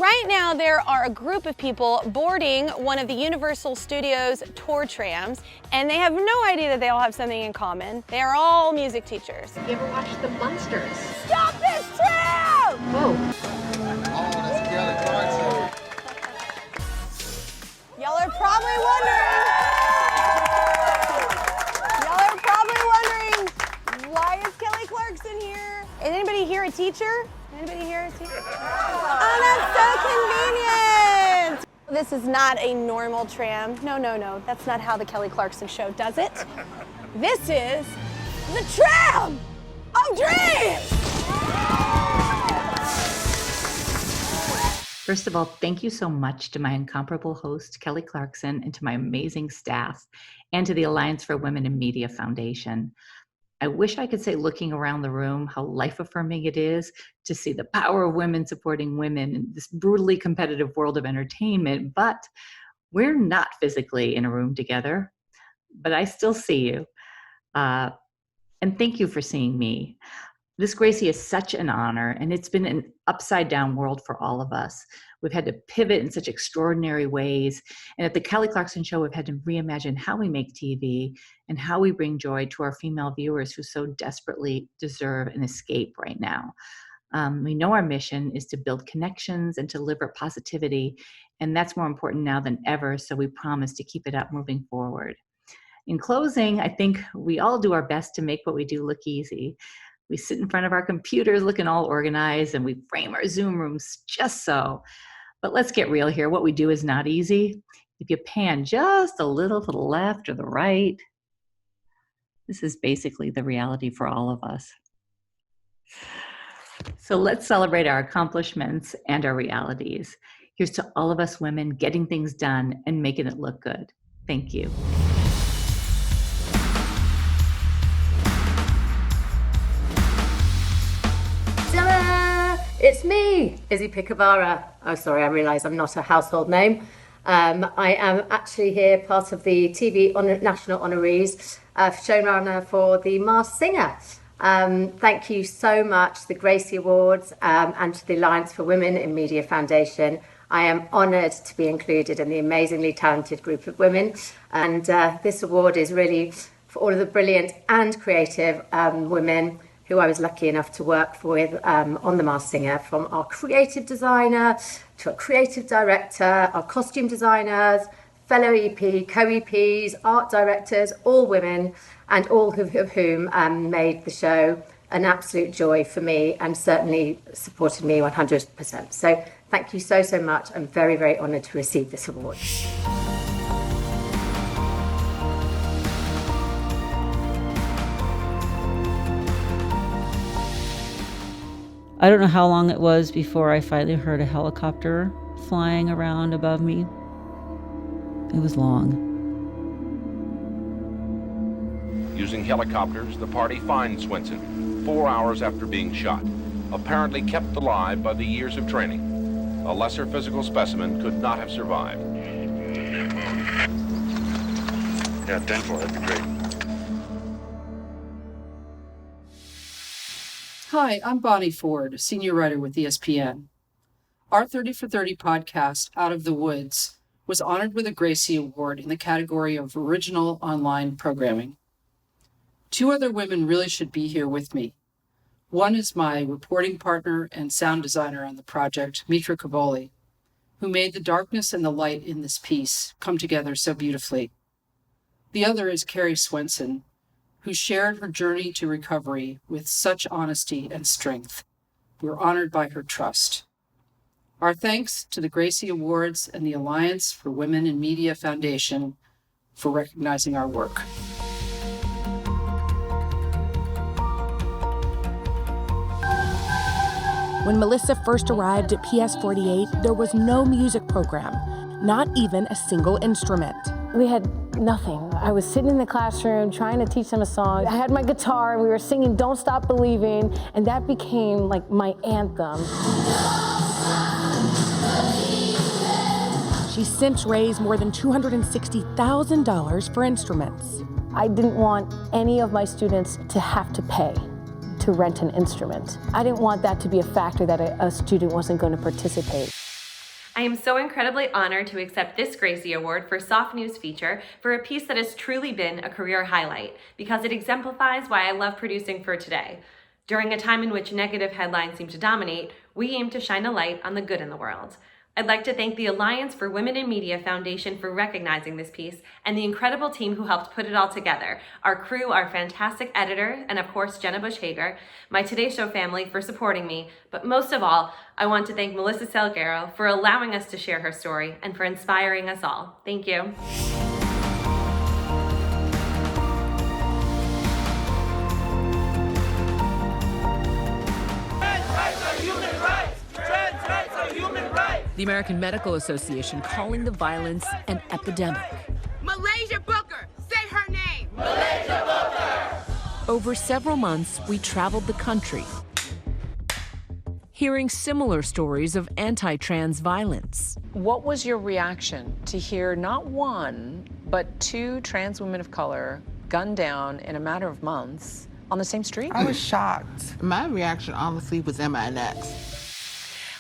Right now, there are a group of people boarding one of the Universal Studios tour trams, and they have no idea that they all have something in common. They are all music teachers. You ever watched The Munsters? Stop this tram! Whoa. Oh, that's Kelly Clarkson. Y'all are probably wondering, why is Kelly Clarkson here? Is anybody here a teacher? Anybody here a teacher? Oh, that's so convenient! This is not a normal tram. No, that's not how the Kelly Clarkson Show does it. This is the tram of dreams! First of all, thank you so much to my incomparable host, Kelly Clarkson, and to my amazing staff, and to the Alliance for Women in Media Foundation. I wish I could say, looking around the room, how life-affirming it is to see the power of women supporting women in this brutally competitive world of entertainment, but we're not physically in a room together, but I still see you. And thank you for seeing me. This Gracie is such an honor, and it's been an upside-down world for all of us. We've had to pivot in such extraordinary ways, and at the Kelly Clarkson Show, we've had to reimagine how we make TV and how we bring joy to our female viewers who so desperately deserve an escape right now. We know our mission is to build connections and to deliver positivity, and that's more important now than ever, so we promise to keep it up moving forward. In closing, I think we all do our best to make what we do look easy. We sit in front of our computers looking all organized, and we frame our Zoom rooms just so. But let's get real here. What we do is not easy. If you pan just a little to the left or the right, this is basically the reality for all of us. So let's celebrate our accomplishments and our realities. Here's to all of us women getting things done and making it look good. Thank you. It's me, Izzy Picavara. Oh, sorry, I realise I'm not a household name. I am actually here part of the TV National Honorees showrunner for The Masked Singer. Thank you so much to the Gracie Awards and to the Alliance for Women in Media Foundation. I am honoured to be included in the amazingly talented group of women. And this award is really for all of the brilliant and creative women who I was lucky enough to work with on The Masked Singer, from our creative designer to our creative director, our costume designers, fellow EP, co-EPs, art directors, all women, and all of whom made the show an absolute joy for me and certainly supported me 100%. So thank you so much. I'm very, very honoured to receive this award. I don't know how long it was before I finally heard a helicopter flying around above me. It was long. Using helicopters, the party finds Swenson 4 hours after being shot, apparently kept alive by the years of training. A lesser physical specimen could not have survived. Yeah, 10-4, that'd be great. Hi, I'm Bonnie Ford, senior writer with ESPN. Our 30 for 30 podcast, Out of the Woods, was honored with a Gracie Award in the category of Original Online Programming. Two other women really should be here with me. One is my reporting partner and sound designer on the project, Mitra Kaboli, who made the darkness and the light in this piece come together so beautifully. The other is Carrie Swenson, who shared her journey to recovery with such honesty and strength. We're honored by her trust. Our thanks to the Gracie Awards and the Alliance for Women in Media Foundation for recognizing our work. When Melissa first arrived at PS48, there was no music program, not even a single instrument. We had nothing. I was sitting in the classroom trying to teach them a song. I had my guitar and we were singing Don't Stop Believing, and that became like my anthem. She's since raised more than $260,000 for instruments. I didn't want any of my students to have to pay to rent an instrument. I didn't want that to be a factor that a student wasn't going to participate. I am so incredibly honored to accept this Gracie Award for Soft News Feature for a piece that has truly been a career highlight because it exemplifies why I love producing for today. During a time in which negative headlines seem to dominate, we aim to shine a light on the good in the world. I'd like to thank the Alliance for Women in Media Foundation for recognizing this piece and the incredible team who helped put it all together. Our crew, our fantastic editor, and of course, Jenna Bush Hager, my Today Show family for supporting me. But most of all, I want to thank Melissa Salguero for allowing us to share her story and for inspiring us all. Thank you. The American Medical Association calling the violence an epidemic. Malaysia Booker, say her name. Malaysia Booker! Over several months, we traveled the country, hearing similar stories of anti-trans violence. What was your reaction to hear not one, but 2 trans women of color gunned down in a matter of months on the same street? I was shocked. My reaction, honestly, was MINX.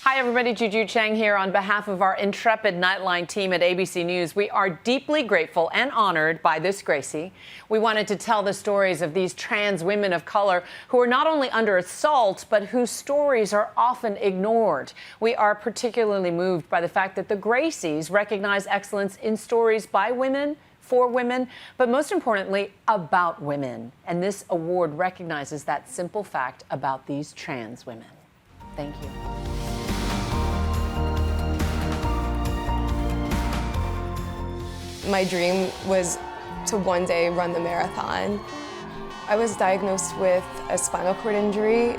Hi, everybody. Juju Chang here on behalf of our intrepid Nightline team at ABC News. We are deeply grateful and honored by this Gracie. We wanted to tell the stories of these trans women of color who are not only under assault, but whose stories are often ignored. We are particularly moved by the fact that the Gracies recognize excellence in stories by women, for women, but most importantly, about women. And this award recognizes that simple fact about these trans women. Thank you. My dream was to one day run the marathon. I was diagnosed with a spinal cord injury.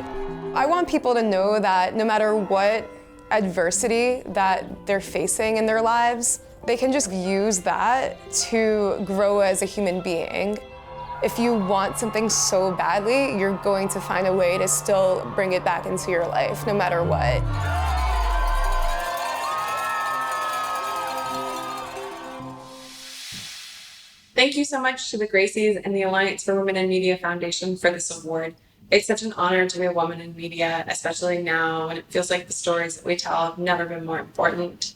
I want people to know that no matter what adversity that they're facing in their lives, they can just use that to grow as a human being. If you want something so badly, you're going to find a way to still bring it back into your life, no matter what. Thank you so much to the Gracies and the Alliance for Women in Media Foundation for this award. It's such an honor to be a woman in media, especially now when it feels like the stories that we tell have never been more important.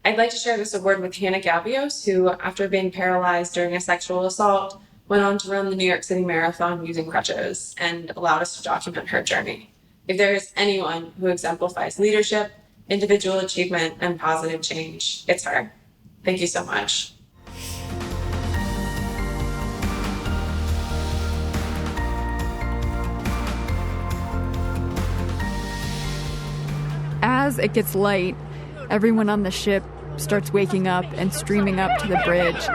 I'd like to share this award with Hannah Gavios, who, after being paralyzed during a sexual assault, went on to run the New York City Marathon using crutches and allowed us to document her journey. If there is anyone who exemplifies leadership, individual achievement, and positive change, it's her. Thank you so much. As it gets light, everyone on the ship starts waking up and streaming up to the bridge.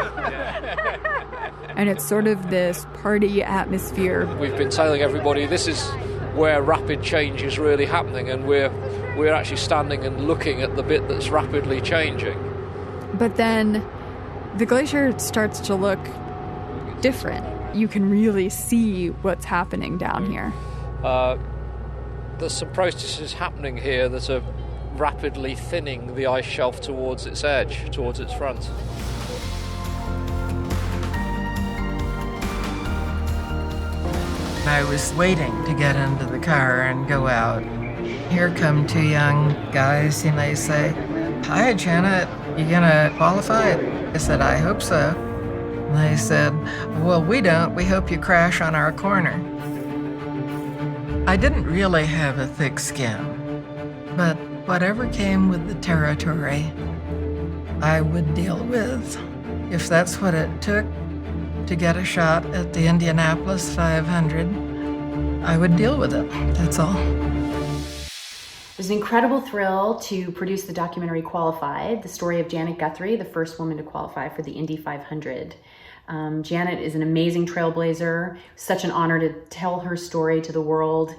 And it's sort of this party atmosphere. We've been telling everybody this is where rapid change is really happening, and we're actually standing and looking at the bit that's rapidly changing. But then the glacier starts to look different. You can really see what's happening down here. There's some processes happening here that are rapidly thinning the ice shelf towards its edge, towards its front. I was waiting to get into the car and go out. Here come 2 young guys, and they say, "Hi, Janet, you gonna qualify?" I said, "I hope so." And they said, "Well, we don't. We hope you crash on our corner." I didn't really have a thick skin, but whatever came with the territory, I would deal with. If that's what it took to get a shot at the Indianapolis 500, I would deal with it. That's all. It was an incredible thrill to produce the documentary Qualified, the story of Janet Guthrie, the first woman to qualify for the Indy 500. Janet is an amazing trailblazer. Such an honor to tell her story to the world.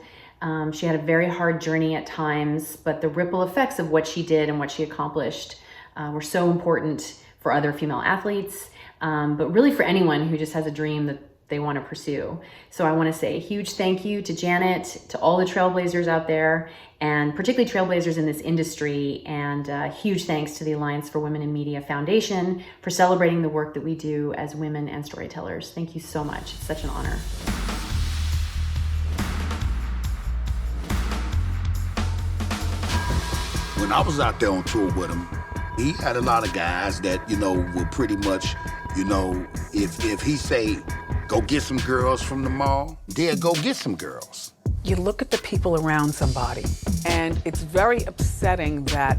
She had a very hard journey at times, but the ripple effects of what she did and what she accomplished were so important for other female athletes, but really for anyone who just has a dream that they want to pursue. So I want to say a huge thank you to Janet, to all the trailblazers out there, and particularly trailblazers in this industry, and huge thanks to the Alliance for Women in Media Foundation for celebrating the work that we do as women and storytellers. Thank you so much. It's such an honor. When I was out there on tour with them, He had a lot of guys that, you know, were pretty much, you know, if he say, go get some girls from the mall, they'll go get some girls. You look at the people around somebody, and it's very upsetting that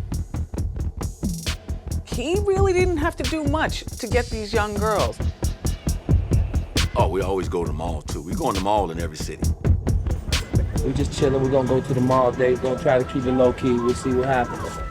he really didn't have to do much to get these young girls. Oh, we always go to the mall, too. We go in the mall in every city. We're just chilling. We're gonna go to the mall today. We're gonna try to keep it low key. We'll see what happens.